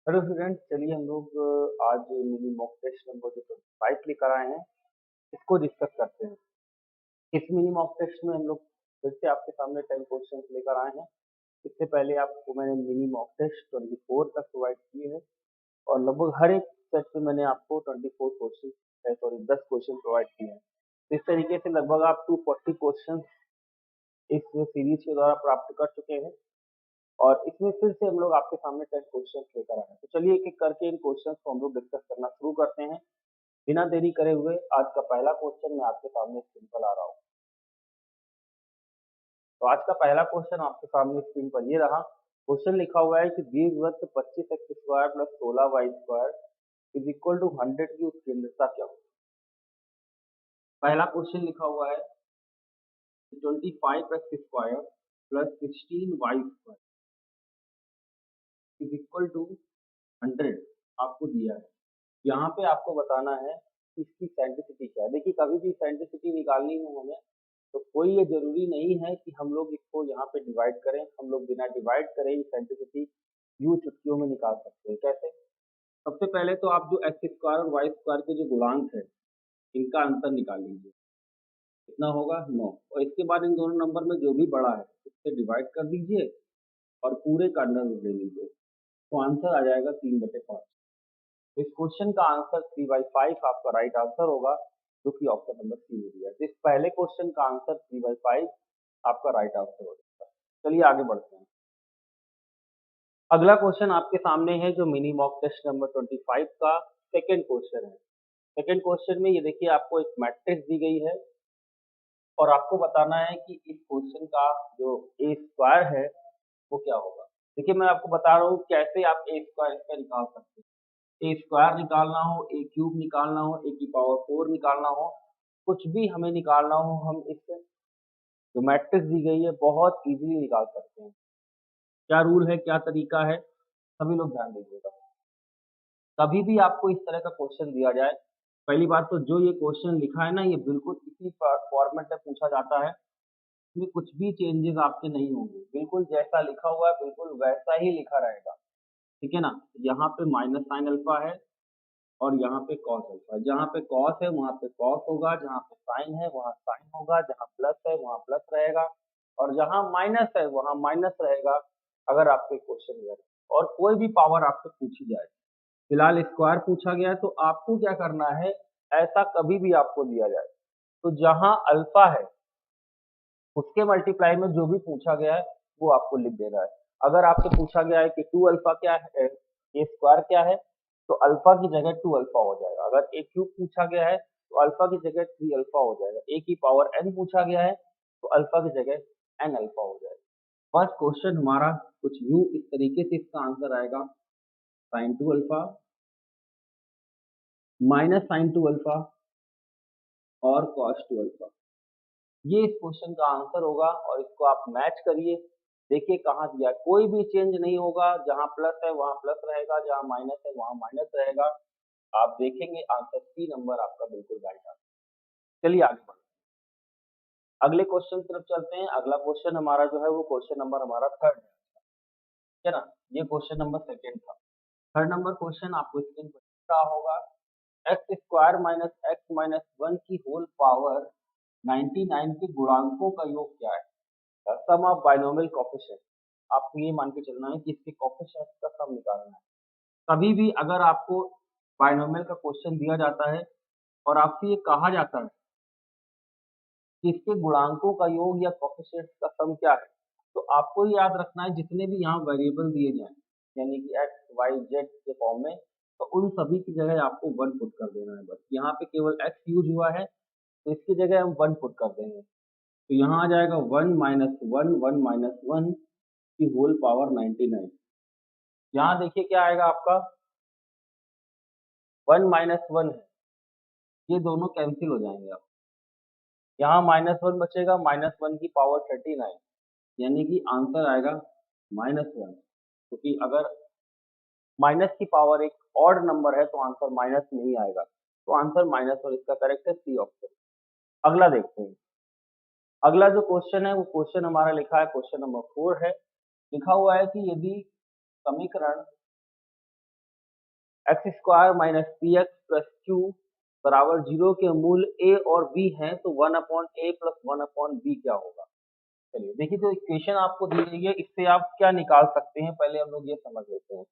Hello student, चलिए हम लोग आज मिनी मॉक टेस्ट नंबर जो 25 लेकर आए हैं इसको डिस्कस करते हैं। इस मिनी मॉक टेस्ट में हम लोग फिर से आपके सामने 10 क्वेश्चन लेकर आए हैं। इससे पहले आपको मैंने मिनी मॉक टेस्ट 24 तक प्रोवाइड किए हैं और लगभग हर एक सेट में मैंने आपको 24 क्वेश्चन 10 क्वेश्चन प्रोवाइड किए हैं। तो इस तरीके से लगभग आप 240 क्वेश्चन इस सीरीज के द्वारा प्राप्त कर चुके हैं और इसमें फिर से हम लोग आपके सामने 10 क्वेश्चन लेकर आए हैं। तो चलिए एक एक करके इन क्वेश्चन को हम लोग डिस्कस करना शुरू करते हैं। बिना देरी करे हुए आज का पहला क्वेश्चन मैं आपके सामने स्क्रीन पर ला रहा हूँ। तो आज का पहला क्वेश्चन आपके सामने स्क्रीन पर ये रहा। क्वेश्चन लिखा हुआ है कि दीर्घवृत्त 25x² plus 16y² is equal to 100 की उत्केंद्रता क्या होगी। पहला क्वेश्चन लिखा हुआ है 25x² plus 16y² is equal to 100 आपको दिया है। यहाँ पे आपको बताना है कि इसकी साइंटिफिसिटी क्या है। देखिए, कभी भी साइंटिफिसिटी निकालनी हो हमें तो कोई ये जरूरी नहीं है कि हम लोग इसको यहाँ पे डिवाइड करें। हम लोग बिना डिवाइड करे ही साइंटिफिसिटी यूं चुटकियों में निकाल सकते हैं। कैसे? सबसे पहले तो आप जो x² और y² के जो गुणांक है इनका अंतर निकाल लीजिए। कितना होगा? 9। और इसके बाद इन दोनों नंबर में जो भी बड़ा है उससे डिवाइड कर दीजिए और पूरे का अंडर रूट ले लीजिए, तो आंसर आ जाएगा 3/5। तो इस क्वेश्चन का आंसर 3/5 आपका राइट आंसर होगा, जो कि ऑप्शन नंबर सी में दिया है। तो इस पहले क्वेश्चन का आंसर 3/5 आपका राइट आंसर हो जाएगा। चलिए आगे बढ़ते हैं। अगला क्वेश्चन आपके सामने है जो मिनी मॉक टेस्ट नंबर 25 का सेकेंड क्वेश्चन है। सेकेंड क्वेश्चन में ये देखिए, आपको एक मैट्रिक्स दी गई है और आपको बताना है कि इस क्वेश्चन का जो ए स्क्वायर है वो क्या होगा। देखिए, मैं आपको बता रहा हूँ कैसे आप ए स्क्वायर इसका निकाल सकते हैं। ए स्क्वायर निकालना हो, ए क्यूब निकालना हो, ए की पावर 4 निकालना हो, कुछ भी हमें निकालना हो, हम इस जो मैट्रिक्स दी गई है बहुत इजीली निकाल सकते हैं। क्या रूल है, क्या तरीका है, सभी लोग ध्यान दीजिएगा। कभी भी आपको इस तरह का क्वेश्चन दिया जाए, पहली बात तो जो ये क्वेश्चन लिखा है ना, ये बिल्कुल इसी फॉर्मेट में पूछा जाता है। इसमें कुछ भी चेंजेस आपके नहीं होंगे, बिल्कुल जैसा लिखा हुआ है बिल्कुल वैसा ही लिखा रहेगा। ठीक है ना? यहाँ पे माइनस साइन अल्फा है और यहाँ पे कॉस अल्फा। जहाँ पे कॉस है वहाँ पे कॉस होगा, जहाँ पे साइन है वहाँ साइन होगा, जहाँ प्लस है वहाँ प्लस रहेगा और जहाँ माइनस है वहाँ माइनस रहेगा। अगर आपसे क्वेश्चन दिया जाए और कोई भी पावर आपसे पूछी जाए, फिलहाल स्क्वायर पूछा गया है तो आपको क्या करना है, ऐसा कभी भी आपको दिया जाए तो जहाँ अल्फा है उसके मल्टीप्लाई में जो भी पूछा गया है वो आपको लिख देना है। अगर आपसे पूछा गया है कि 2 अल्फा क्या है, ए स्क्वायर क्या है, तो अल्फा की जगह 2 अल्फा हो जाएगा। अगर ए क्यूब पूछा गया है तो अल्फा की जगह 3 अल्फा हो जाएगा। ए की पावर n पूछा गया है तो अल्फा की जगह n अल्फा हो जाएगा। फर्स्ट क्वेश्चन हमारा कुछ यूं इस तरीके से इसका आंसर आएगा, sine 2 alpha minus sine 2 alpha और कॉस 2 अल्फा। ये इस क्वेश्चन का आंसर होगा और इसको आप मैच करिए। देखिए कहाँ दिया है, कोई भी चेंज नहीं होगा। जहाँ प्लस है वहाँ प्लस रहेगा, जहाँ माइनस है वहाँ माइनस रहेगा। आप देखेंगे आंसर सी नंबर आपका बिल्कुल राइट आंसर। चलिए आगे बढ़ते हैं। अगले क्वेश्चन की तरफ चलते हैं। अगला क्वेश्चन हमारा जो है वो क्वेश्चन नंबर हमारा थर्ड है। ठीक है ना? ये क्वेश्चन नंबर सेकेंड था। थर्ड नंबर क्वेश्चन आपको स्क्रीन पर दिख रहा होगा। x² माइनस एक्स माइनस 1 की होल पावर 99 के गुणांकों का योग क्या है? सम ऑफ बाइनोमियल कोएफिशिएंट। आपको ये मान के चलना है कि इसके कोएफिशिएंट का सम निकालना है। कभी भी अगर आपको बाइनोमियल का क्वेश्चन दिया जाता है और आपसे ये कहा जाता है कि इसके गुणांकों का योग या कोएफिशिएंट का सम क्या है, तो आपको ये याद रखना है जितने भी यहाँ वेरिएबल दिए जाएं, यानी कि एक्स वाई जेड के फॉर्म में, तो उन सभी की जगह आपको 1 पुट कर देना है। बस यहाँ पे केवल एक्स यूज हुआ है तो इसकी जगह हम 1 पुट कर देंगे। तो यहाँ आ जाएगा 1 माइनस 1 1 माइनस 1 की होल पावर 99। यहाँ देखिए क्या आएगा आपका, 1 माइनस 1 है, ये दोनों कैंसिल हो जाएंगे। आप यहाँ माइनस 1 बचेगा, माइनस 1 की पावर 39, यानी कि आंसर आएगा -1। क्योंकि अगर माइनस की पावर एक ऑड नंबर है तो आंसर माइनस में ही आएगा, तो आंसर -1 इसका करेक्ट है, सी ऑप्शन। अगला देखते हैं। अगला जो क्वेश्चन है वो क्वेश्चन हमारा लिखा है क्वेश्चन नंबर 4 है। लिखा हुआ है कि यदि समीकरण x square minus P x plus Q बराबर 0 के मूल ए और बी हैं, तो 1/a प्लस 1/b क्या होगा। चलिए देखिए, जो इक्वेशन आपको दी गई है इससे आप क्या निकाल सकते हैं, पहले हम लोग ये समझ लेते हैं।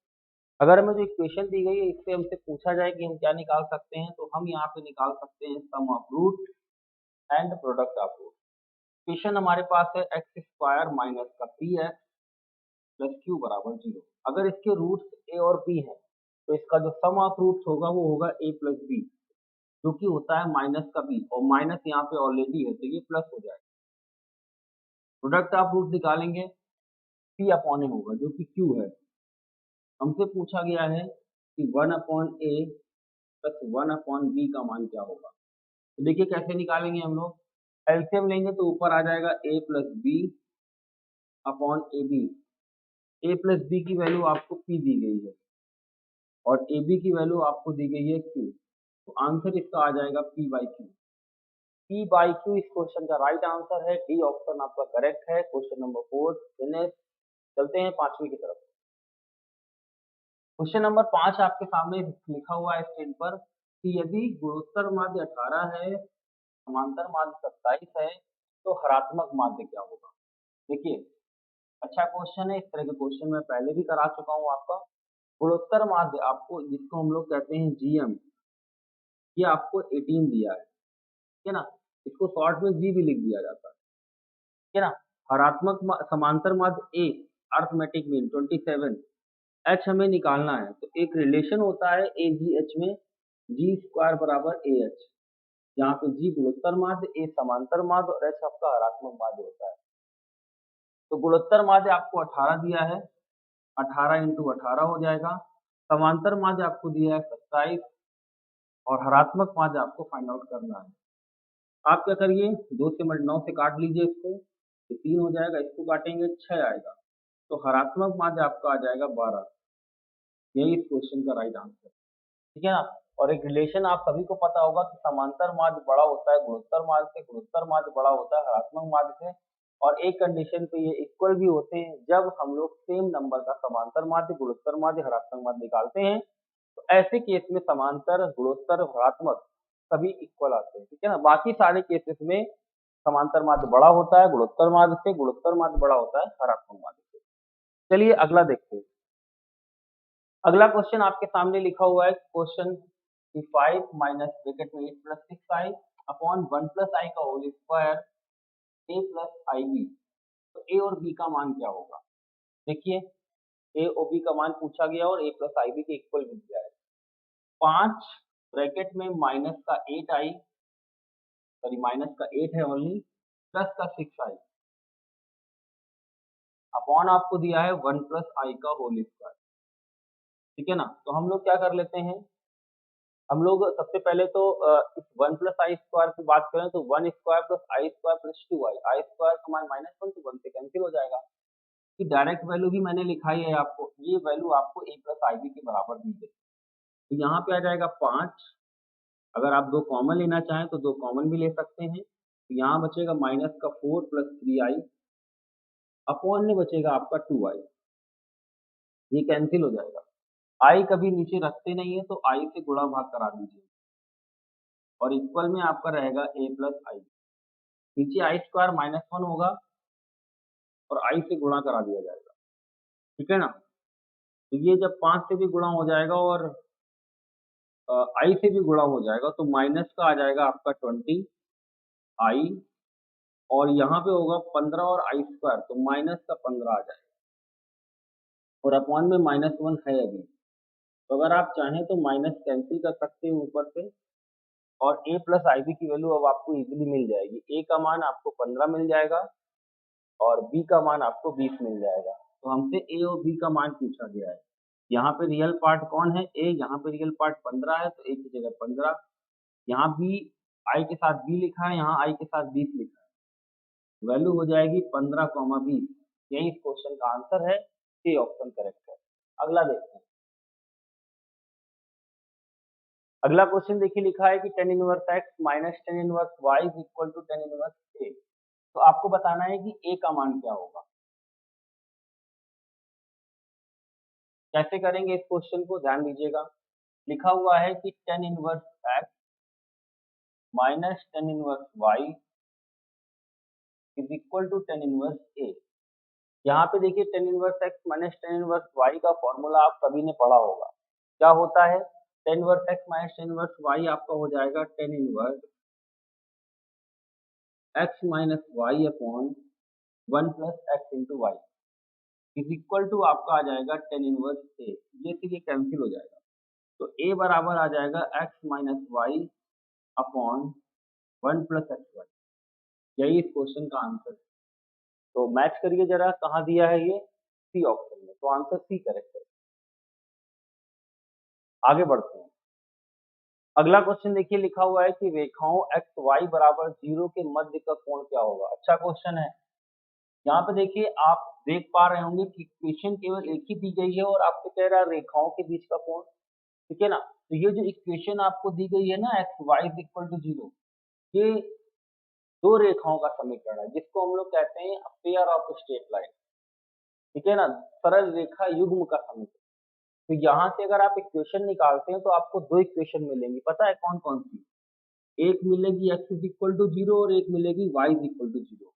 अगर हमें जो इक्वेशन दी गई है इससे हमसे पूछा जाए कि हम क्या निकाल सकते हैं, तो हम यहाँ पे निकाल सकते हैं sum of root and product of root. Equation हमारे पास है एक्स स्क्वायर माइनस का पी एक्स प्लस क्यू बराबर 0। अगर इसके रूट्स ए और बी हैं तो इसका जो सम ऑफ रूट्स होगा वो होगा ए प्लस बी, जो कि होता है माइनस का बी, और माइनस यहाँ पे ऑलरेडी है तो ये प्लस हो जाएगा। प्रोडक्ट ऑफ रूट निकालेंगे, पी अपॉन ए होगा जो कि क्यू है। हमसे पूछा गया है कि 1/a प्लस 1/b का मान क्या होगा। तो देखिए कैसे निकालेंगे हम लोग, एलसीएम लेंगे तो ऊपर आ जाएगा a plus B upon A B. A plus B की वैल्यू आपको p दी गई है और ए बी की वैल्यू आपको दी गई है q, तो आंसर इसका आ जाएगा p by Q. p by Q इस क्वेश्चन का राइट आंसर है, डी ऑप्शन आपका करेक्ट है। Question number 4 finish. चलते हैं पांचवी की तरफ। क्वेश्चन नंबर 5 आपके सामने लिखा हुआ है स्क्रीन पर कि यदि गुणोत्तर माध्य 18 है, समांतर माध्य 27 है, तो हरात्मक माध्य क्या होगा। देखिए अच्छा क्वेश्चन है, इस तरह के क्वेश्चन मैं पहले भी करा चुका हूँ आपका। गुणोत्तर माध्य आपको, जिसको हम लोग कहते हैं जीएम, ये आपको 18 दिया है, ठीक है ना। इसको शॉर्ट में जी भी लिख दिया जाता है, ठीक है ना। समांतर माध्य ए अर्थमेटिक मीन 27, एच हमें निकालना है, तो एक रिलेशन होता है ए जी एच में, जी स्क्वायर बराबर ए एच, जहाँ पे जी गुणोत्तर माध्य, ए समांतर माध्य और एच आपका हरात्मक माध्य होता है। तो गुणोत्तर माध्य आपको 18 दिया है, 18 इंटू 18 हो जाएगा। समांतर माध्य आपको दिया है 27 और हरात्मक माध्य आपको फाइंड आउट करना है। आप क्या करिए, 2 से 9 से काट लीजिए इसको, ये 3 हो जाएगा, इसको काटेंगे 6 आएगा, तो हरात्मक माध्य आपका आ जाएगा 12। यही इस क्वेश्चन का राइट आंसर, ठीक है ना। और एक रिलेशन आप सभी को पता होगा कि समांतर माध्य बड़ा होता है गुणोत्तर माध्य से, गुणोत्तर माध्य बड़ा होता है हरात्मक माध्य से, और एक कंडीशन पे ये इक्वल भी होते हैं जब हम लोग सेम नंबर का समांतर माध्य, गुणोत्तर माध्य, हरात्मक माध्य निकालते हैं, तो ऐसे केस में समांतर, गुणोत्तर, हरात्मक सभी इक्वल आते हैं, ठीक है ना। बाकी सारे केसेस में समांतर माध्य बड़ा होता है गुणोत्तर माध्य से, गुणोत्तर माध्य बड़ा होता है हरात्मक माध्य से। चलिए अगला देखते हैं। अगला क्वेश्चन आपके सामने लिखा हुआ है, क्वेश्चन 5 माइनस ब्रैकेट में 8 प्लस 6i अपॉन 1 प्लस आई का होल स्क्वायर ए प्लस आई बी। तो ए और बी का मान क्या होगा। देखिए ए और बी का मान पूछा गया और ए प्लस आई बी के इक्वल भी दिया है। 5 ब्रैकेट में माइनस का 8i, सॉरी माइनस का 8 है ओनली, प्लस का 6i अपॉन आपको दिया है 1 प्लस आई का होल स्क्वायर, ठीक है ना। तो हम लोग क्या कर लेते हैं, हम लोग सबसे पहले तो इस 1 प्लस आई स्क्वायर की बात करें तो 1 स्क्वायर प्लस आई स्क्वायर प्लस 2i, आई स्क्वायर का मान -1 तो 1 से कैंसिल हो जाएगा। कि डायरेक्ट वैल्यू भी मैंने लिखाई है आपको, ये वैल्यू आपको ए प्लस आई बी के बराबर दी गई, तो यहाँ पे आ जाएगा 5। अगर आप 2 कॉमन लेना चाहें तो 2 कॉमन भी ले सकते हैं, तो यहाँ बचेगा माइनस का 4 प्लस 3i अपॉन में बचेगा आपका 2i, ये कैंसिल हो जाएगा। आई कभी नीचे रखते नहीं है तो आई से गुणा भाग करा दीजिए और इक्वल में आपका रहेगा ए प्लस आई। नीचे आई स्क्वायर -1 होगा और आई से गुणा करा दिया जाएगा, ठीक है ना। तो ये जब 5 से भी गुणा हो जाएगा और आई से भी गुणा हो जाएगा तो माइनस का आ जाएगा आपका 20 आई, और यहाँ पे होगा 15 और आई स्क्वायर, तो माइनस का 15 आ जाएगा और अपॉन में -1 है अभी, तो अगर आप चाहें तो माइनस कैंसिल कर सकते हैं ऊपर से, और a प्लस आई बी की वैल्यू अब आपको इजीली मिल जाएगी। a का मान आपको 15 मिल जाएगा और b का मान आपको 20 मिल जाएगा। तो हमसे a और b का मान पूछा गया है। यहाँ पे रियल पार्ट कौन है, a, यहाँ पे रियल पार्ट 15 है तो a की जगह 15, यहाँ b i के साथ b लिखा है, यहाँ i के साथ 20 लिखा है, वैल्यू हो जाएगी 15,20। यही इस क्वेश्चन का आंसर है, ये ऑप्शन करेक्ट है। अगला देखते हैं। अगला क्वेश्चन देखिए लिखा है कि tan inverse x minus tan inverse y is equal to tan inverse a। तो आपको बताना है कि a का मान क्या होगा। कैसे करेंगे इस क्वेश्चन को, ध्यान दीजिएगा। लिखा हुआ है कि tan inverse x minus tan inverse y is equal to tan inverse a। यहाँ पे देखिए tan inverse x minus tan inverse y का फॉर्मूला आप सभी ने पढ़ा होगा। क्या होता है? tan inverse x minus tan inverse y आपका हो जाएगा tan inverse x minus y upon 1 plus x into y is equal to आपका आ जाएगा tan इनवर्स a। ये फिर ये कैंसिल हो जाएगा, तो a बराबर आ जाएगा x minus y upon 1 plus x y. यही इस क्वेश्चन का आंसर है। तो मैच करिए जरा, कहाँ दिया है ये? सी ऑप्शन में, तो आंसर सी करेक्ट है। आगे बढ़ते हैं। अगला क्वेश्चन देखिए, लिखा हुआ है कि रेखाओं एक्स वाई बराबर 0 के मध्य का कोण क्या होगा। अच्छा क्वेश्चन है। यहाँ पे देखिए आप देख पा रहे होंगे कि इक्वेशन केवल एक ही दी गई है और आपको कह रहा है रेखाओं के बीच का कोण, ठीक है ना। तो ये जो इक्वेशन आपको दी गई है ना x y is equal to 0, ये दो रेखाओं का समीकरण है जिसको हम लोग कहते हैं पेयर ऑफ स्ट्रेट लाइन, ठीक है ना, सरल रेखा युग्म का समीकरण। तो यहाँ से अगर आप इक्वेशन निकालते हैं तो आपको दो इक्वेशन मिलेंगी, पता है कौन कौन सी? एक मिलेगी x इज इक्वल टू 0 और एक मिलेगी y इज इक्वल टू 0।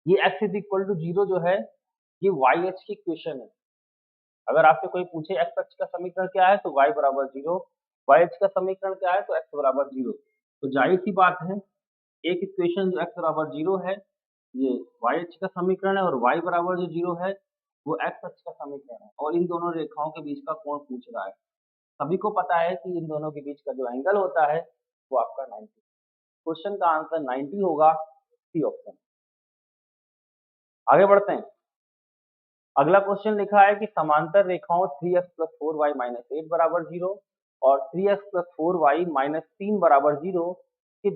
ये x इज इक्वल टू 0 जो है ये y h की इक्वेशन है। अगर आपसे कोई पूछे x अक्ष का समीकरण क्या है तो y बराबर 0, y h का समीकरण क्या है तो x बराबर 0। तो जाहिर सी बात है एक इक्वेशन जो x बराबर 0 है ये y h का समीकरण है, और y बराबर जो 0 है वो x अक्ष का समीकरण है, और इन दोनों रेखाओं के बीच का कोण पूछ रहा है। सभी को पता है कि इन दोनों के बीच का जो एंगल होता है वो आपका 90। क्वेश्चन का आंसर 90 होगा, सी ऑप्शन। आगे बढ़ते हैं। अगला क्वेश्चन लिखा है कि समांतर रेखाओं 3x प्लस 4y माइनस 8 बराबर 0 और 3x प्लस 4y माइनस 3 बराबर 0 के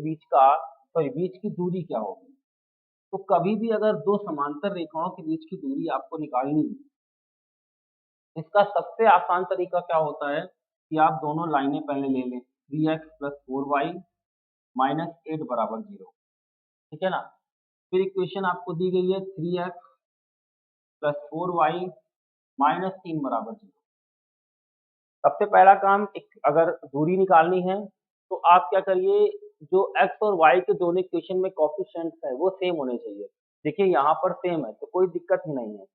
बीच की दूरी क्या होगी। तो कभी भी अगर दो समांतर रेखाओं के बीच की दूरी आपको निकालनी है, इसका सबसे आसान तरीका क्या होता है कि आप दोनों लाइनें पहले ले लें, 3x प्लस 4y माइनस 8 बराबर 0, ठीक है ना। फिर इक्वेशन आपको दी गई है 3x प्लस 4y माइनस 3 बराबर 0। सबसे पहला काम, अगर दूरी निकालनी है तो आप क्या करिए, जो x और y के दोनों इक्वेशन में कोफिशिएंट्स है वो सेम होने चाहिए। देखिए यहाँ पर सेम है तो कोई दिक्कत ही नहीं है,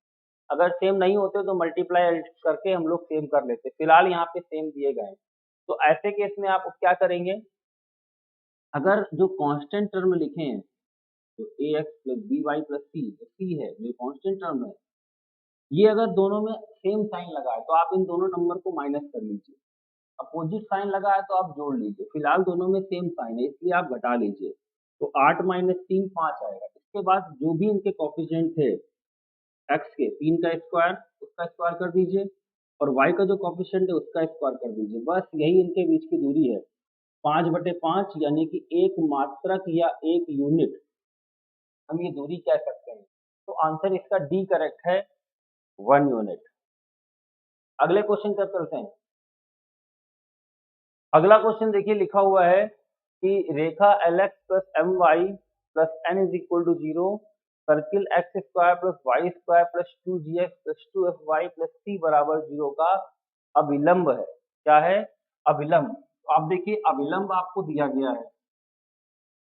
अगर सेम नहीं होते तो मल्टीप्लाई करके हम लोग सेम कर लेते। फिलहाल यहाँ पे सेम दिए गए हैं, तो ऐसे केस में आप क्या करेंगे, अगर जो कांस्टेंट टर्म लिखे हैं तो ax plus B Y plus C है जो कांस्टेंट टर्म है, ये अगर दोनों में सेम साइन लगा है तो आप इन दोनों नंबर को माइनस कर लीजिए, अपोजिट साइन लगा है तो आप जोड़ लीजिए। फिलहाल दोनों में सेम साइन है इसलिए आप घटा लीजिए, तो 8 माइनस 3 5 आएगा। इसके बाद जो भी इनके कोफिशिएंट थे x के 3 का स्क्वायर उसका स्क्वायर कर दीजिए, और y का जो कोफिशिएंट है उसका स्क्वायर कर दीजिए। बस यही इनके बीच की दूरी है 5/5, यानी कि एक मात्रक या एक यूनिट हम ये दूरी कह सकते हैं। तो आंसर इसका डी करेक्ट है, 1 यूनिट। अगले क्वेश्चन पर चलते हैं। अगला क्वेश्चन देखिए, लिखा हुआ है कि रेखा Lx plus M Y plus N is equal to 0 circle x square plus y square plus 2gx plus 2fy plus c बराबर 0 का अभिलंब है। क्या है? अभिलंब। तो आप देखिए अभिलंब आपको दिया गया है,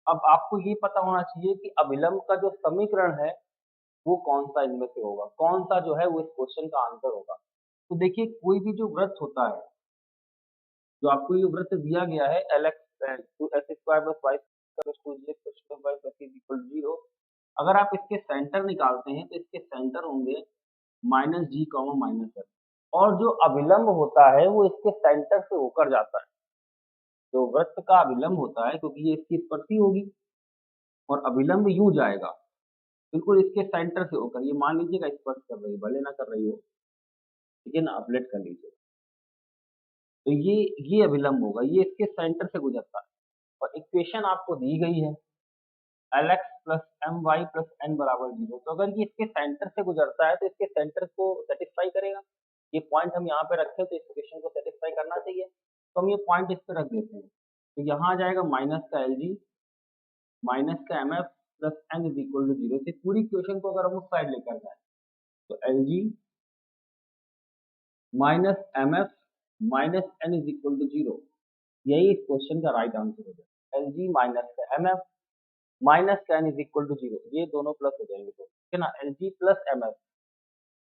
अब आपको ये पता होना चाहिए कि अभिलंब का जो समीकरण है वो कौन सा इनमें से होगा, कौन सा जो है वो इस क्वेश्चन का आंसर होगा। तो देखिए कोई भी जो वृत्त होता है, जो आपको ये वृत्त दिया गया है Lx two x square plus y plus 2gx plus 2fy plus c equal 0, अगर आप इसके सेंटर निकालते हैं तो इसके सेंटर होंगे माइनस जी कॉमा माइनस एफ, और जो अभिलंब होता है वो इसके सेंटर से होकर जाता है। तो वृत्त का अभिलंब होता है क्योंकि ये इसकी स्पर्शी होगी, और अभिलंब यूं जाएगा बिल्कुल इसके सेंटर से होकर, ये मान लीजिएगा स्पर्श कर रही है भले ना कर रही हो, ठीक है ना, अपडेट कर लीजिए। तो ये अभिलंब होगा, ये इसके सेंटर से गुजरता है, और इक्वेशन आपको दी गई है Lx plus M Y plus N बराबर 0। तो अगर ये इसके सेंटर से गुजरता है तो इसके सेंटर को सेटिस्फाई करेगा। ये पॉइंट हम यहाँ पे रखें तो इस इक्वेशन को सेटिस्फाई करना चाहिए, तो हम ये पॉइंट इस पे रख देते हैं। तो यहाँ आ जाएगा माइनस का एल जी माइनस का M F plus N is equal to 0। से पूरी इक्वेशन को अगर हम उस साइड लेकर जाए तो L G minus M F minus N is equal to 0, यही इस क्वेश्चन का राइट आंसर हो जाएगा। L G minus M F minus ten is equal to 0, ये दोनों प्लस हो जाएंगे तो, ठीक है ना। L G plus M F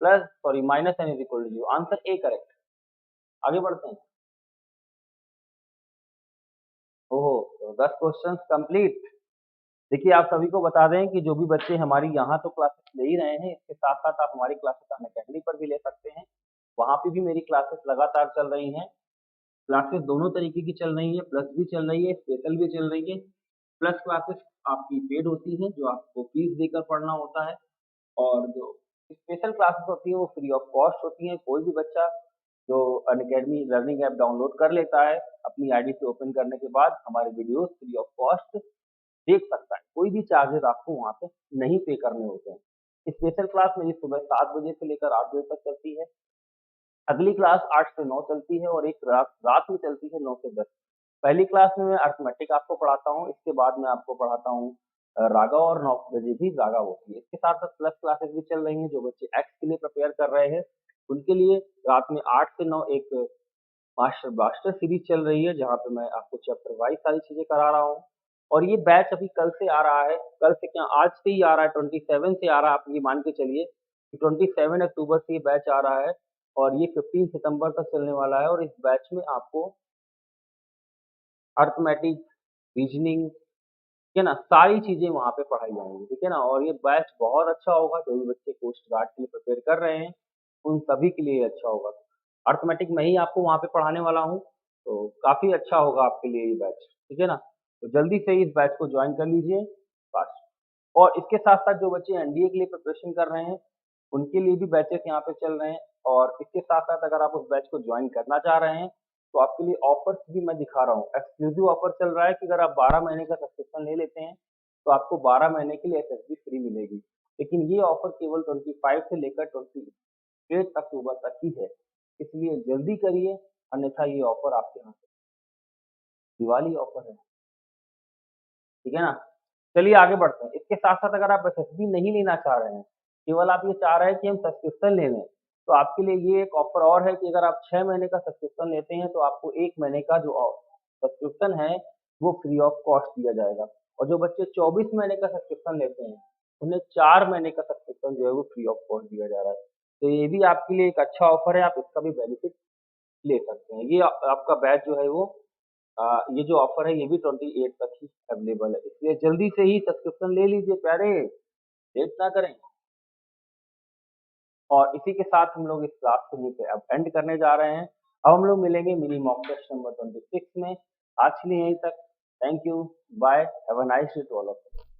plus sorry minus N is equal to 0, answer A correct. आगे बढ़ते हैं। ओहो, तो 10 क्वेश्चंस कंप्लीट। देखिए आप सभी को बता दें कि जो भी बच्चे हमारी यहाँ तो क्लासेस ले ही रहे हैं, इसके साथ साथ आप हमारी क्लासेस अनअकैडमी पर भी ले सकते हैं। वहाँ पे भी मेरी क्लासेस लगातार चल रही हैं। क्लासेस दोनों तरीके की चल रही है, प्लस भी चल रही है, स्पेशल भी चल रही है। प्लस क्लासेस आपकी पेड होती हैं, जो आपको फीस देकर पढ़ना होता है, और जो स्पेशल क्लासेस होती है वो फ्री ऑफ कॉस्ट होती हैं। कोई भी बच्चा जो अनअकैडमी लर्निंग ऐप डाउनलोड कर लेता है, अपनी आईडी से ओपन करने के बाद हमारे वीडियोस फ्री ऑफ कॉस्ट देख सकता है। कोई भी चार्जेस आपको वहाँ पे नहीं पे करने होते हैं। स्पेशल क्लास मेरी सुबह 7 बजे से लेकर 8 बजे तक चलती है। अगली क्लास 8 से 9 चलती है और एक रात रात में चलती है 9 से 10। पहली क्लास में मैं अरिथमेटिक आपको पढ़ाता हूँ, इसके बाद मैं आपको पढ़ाता हूँ रागा, और 9 बजे भी रागा होती है। इसके साथ-साथ प्लस क्लासेस भी चल रही हैं, जो बच्चे एक्स के लिए प्रिपेयर कर रहे हैं, उनके लिए रात में 8 से 9 एक मास्टर ब्लास्टर सीरीज़ चल रही है, जहाँ पे मैं आपको चैप्टर वाइज़ सारी चीज़ें करा रहा हूँ। और ये बैच अभी कल से आ रहा है, कल से क्या आज से ही आ रहा है, 27 से आ रहा है, आप ये मान के चलिए कि 27 अक्टूबर से ये बैच आ रहा है और ये 15 सितंबर तक चलने वाला है। और इस बैच में आपको अरिथमेटिक, रीजनिंग, ठीक है ना, सारी चीज़ें वहाँ पे पढ़ाई जाएँगी, ठीक है ना। और ये बैच बहुत अच्छा होगा, जो भी बच्चे कोस्ट गार्ड के लिए प्रिपेयर कर रहे हैं, उन सभी के लिए अच्छा होगा। अरिथमेटिक मैं ही आपको वहाँ पे पढ़ाने वाला हूँ, तो काफ़ी अच्छा होगा आपके लिए ये बैच, ठीक है ना। तो जल्दी से इस बैच को जॉइन कर लीजिए, बस। और इसके साथ-साथ जो बच्चे एनडीए के लिए प्रिपरेशन कर रहे हैं, उनके लिए भी बैचेस यहाँ पे चल रहे हैं। और इसके साथ-साथ अगर आप उस बैच को जॉइन करना चाह रहे हैं, तो आपके लिए ऑफर्स भी मैं दिखा रहा हूँ। एक्सक्लूसिव ऑफर चल रहा है कि अगर आप 12 महीने का सब्सक्रिप्शन ले लेते हैं, तो आपको 12 महीने के लिए एसएसडी फ्री मिलेगी। लेकिन ये ऑफर केवल 25 से लेकर 28 अक्टूबर तक ही है, इसलिए जल्दी करिए, अन्यथा ये ऑफर आपके यहाँ से दिवाली ऑफर है, ठीक है ना? चलिए आगे बढ़ते हैं। इसके साथ-साथ अगर आप एसएसडी नहीं लेना चाह रहे हैं, केवल आप ये चाह रहे हैं कि हम सब्सक्रिप्शन ले लें, तो आपके लिए ये एक ऑफर और है कि अगर आप 6 महीने का सब्सक्रिप्शन लेते हैं, तो आपको 1 महीने का जो सब्सक्रिप्शन है, वो फ्री ऑफ कॉस्ट दिया जाएगा। और जो बच्चे 24 महीने का सब्सक्रिप्शन लेते हैं, उन्हें 4 महीने का सब्सक्रिप्शन जो है वो फ्री ऑफ कॉस्ट दिया जा रहा है। तो ये भी आपके लिए एक अच्छा ऑफर है, आप इसका भी बेनिफिट ले सकते हैं। ये आपका बैच जो है वो ये जो ऑफर है ये भी 28 तक ही अवेलेबल है, इसलिए जल्दी से ही सब्सक्रिप्शन ले लीजिए प्यारे, लेट ना करें। और इसी के साथ हम लोग इस क्लास को यहीं पे अब एंड करने जा रहे हैं। अब हम लोग मिलेंगे मिनी मॉक टेस्ट नंबर 26 में। आज के लिए यहीं तक। Thank you, bye, have a nice day to all of you.